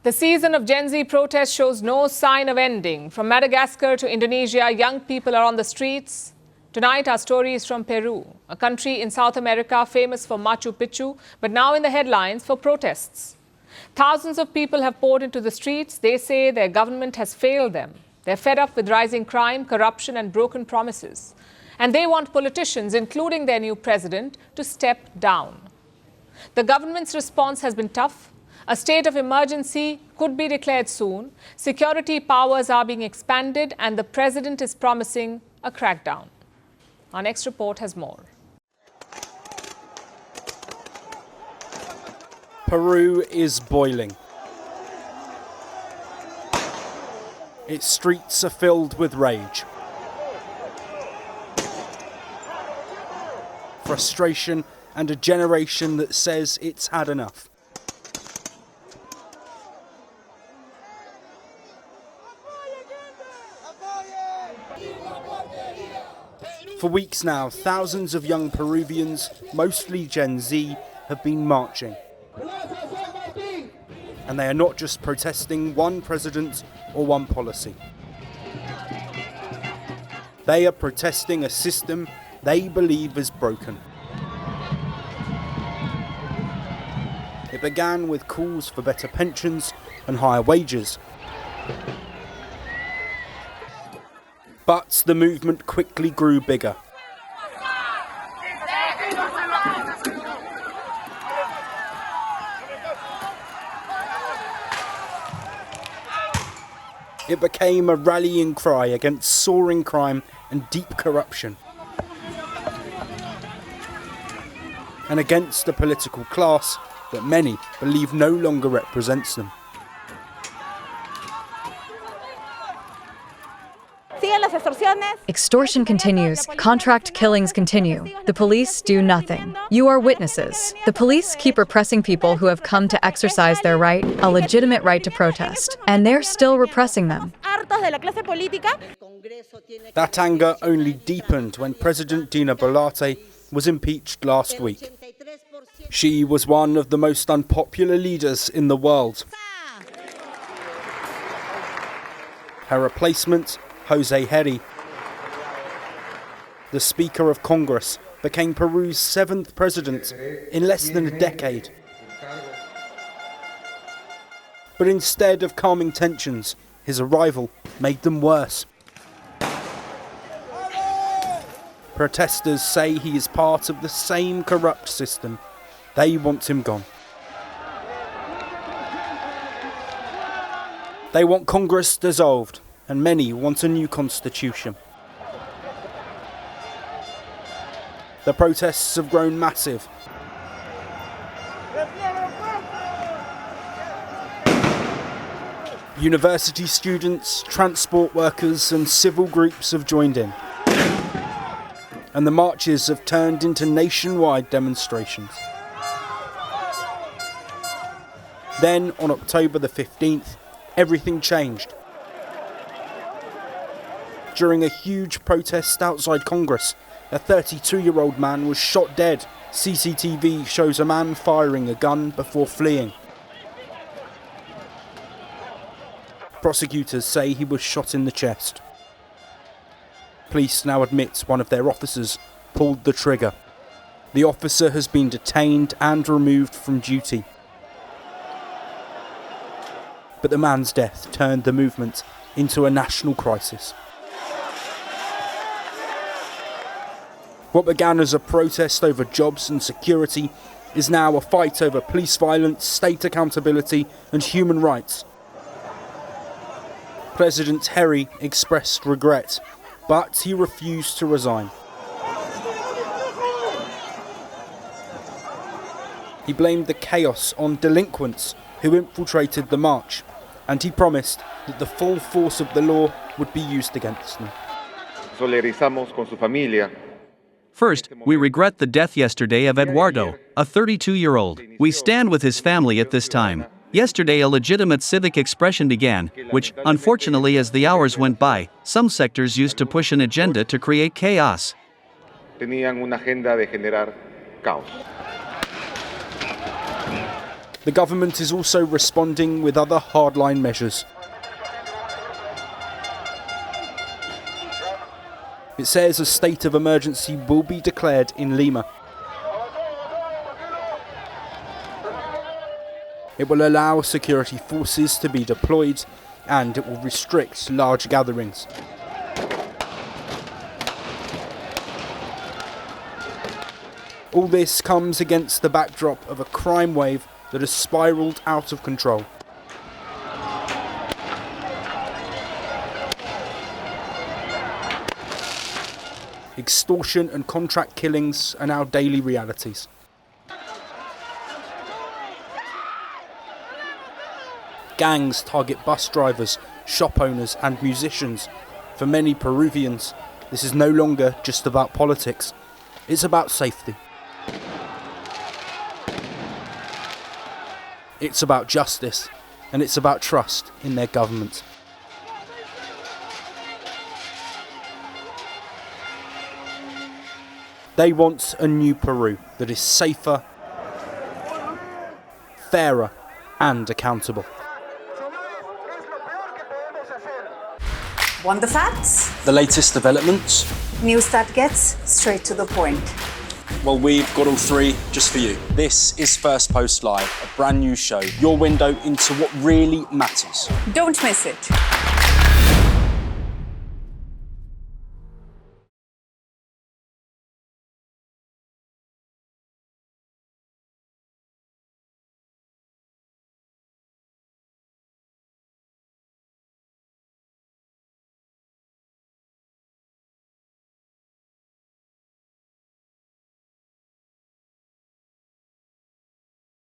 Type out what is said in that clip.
The season of Gen Z protest shows no sign of ending. From Madagascar to Indonesia, young people are on the streets. Tonight, our story is from Peru, a country in South America famous for Machu Picchu, but now in the headlines for protests. Thousands of people have poured into the streets. They say their government has failed them. They're fed up with rising crime, corruption, and broken promises. And they want politicians, including their new president, to step down. The government's response has been tough. A state of emergency could be declared soon. Security powers are being expanded, and the president is promising a crackdown. Our next report has more. Peru is boiling. Its streets are filled with rage, frustration, and a generation that says it's had enough. For weeks now, thousands of young Peruvians, mostly Gen Z, have been marching. And they are not just protesting one president or one policy. They are protesting a system they believe is broken. It began with calls for better pensions and higher wages. But the movement quickly grew bigger. It became a rallying cry against soaring crime and deep corruption, and against a political class that many believe no longer represents them. Extortion continues. Contract killings continue. The police do nothing. You are witnesses. The police keep repressing people who have come to exercise their right, a legitimate right to protest, and they're still repressing them. That anger only deepened when President Dina Boluarte was impeached last week. She was one of the most unpopular leaders in the world. Her replacement, José Jerí, the Speaker of Congress, became Peru's 7th president in less than a decade. But instead of calming tensions, his arrival made them worse. Protesters say he is part of the same corrupt system. They want him gone. They want Congress dissolved, and many want a new constitution. The protests have grown massive. University students, transport workers, and civil groups have joined in. And the marches have turned into nationwide demonstrations. Then, on October the 15th, everything changed. During a huge protest outside Congress, a 32-year-old man was shot dead. CCTV shows a man firing a gun before fleeing. Prosecutors say he was shot in the chest. Police now admit one of their officers pulled the trigger. The officer has been detained and removed from duty. But the man's death turned the movement into a national crisis. What began as a protest over jobs and security is now a fight over police violence, state accountability, and human rights. President Jerí expressed regret, but he refused to resign. He blamed the chaos on delinquents who infiltrated the march, and he promised that the full force of the law would be used against them. Solidarizamos con su familia. First, we regret the death yesterday of Eduardo, a 32-year-old. We stand with his family at this time. Yesterday a legitimate civic expression began, which, unfortunately as the hours went by, some sectors used to push an agenda to create chaos. Tenían una agenda de generar caos. The government is also responding with other hardline measures. It says a state of emergency will be declared in Lima. It will allow security forces to be deployed, and it will restrict large gatherings. All this comes against the backdrop of a crime wave that has spiralled out of control. Extortion and contract killings are now daily realities. Gangs target bus drivers, shop owners and musicians. For many Peruvians, this is no longer just about politics. It's about safety. It's about justice, and it's about trust in their government. They want a new Peru that is safer, fairer and accountable. Want the facts? The latest developments? News that gets straight to the point. Well, we've got all three just for you. This is Firstpost Live, a brand new show, your window into what really matters. Don't miss it.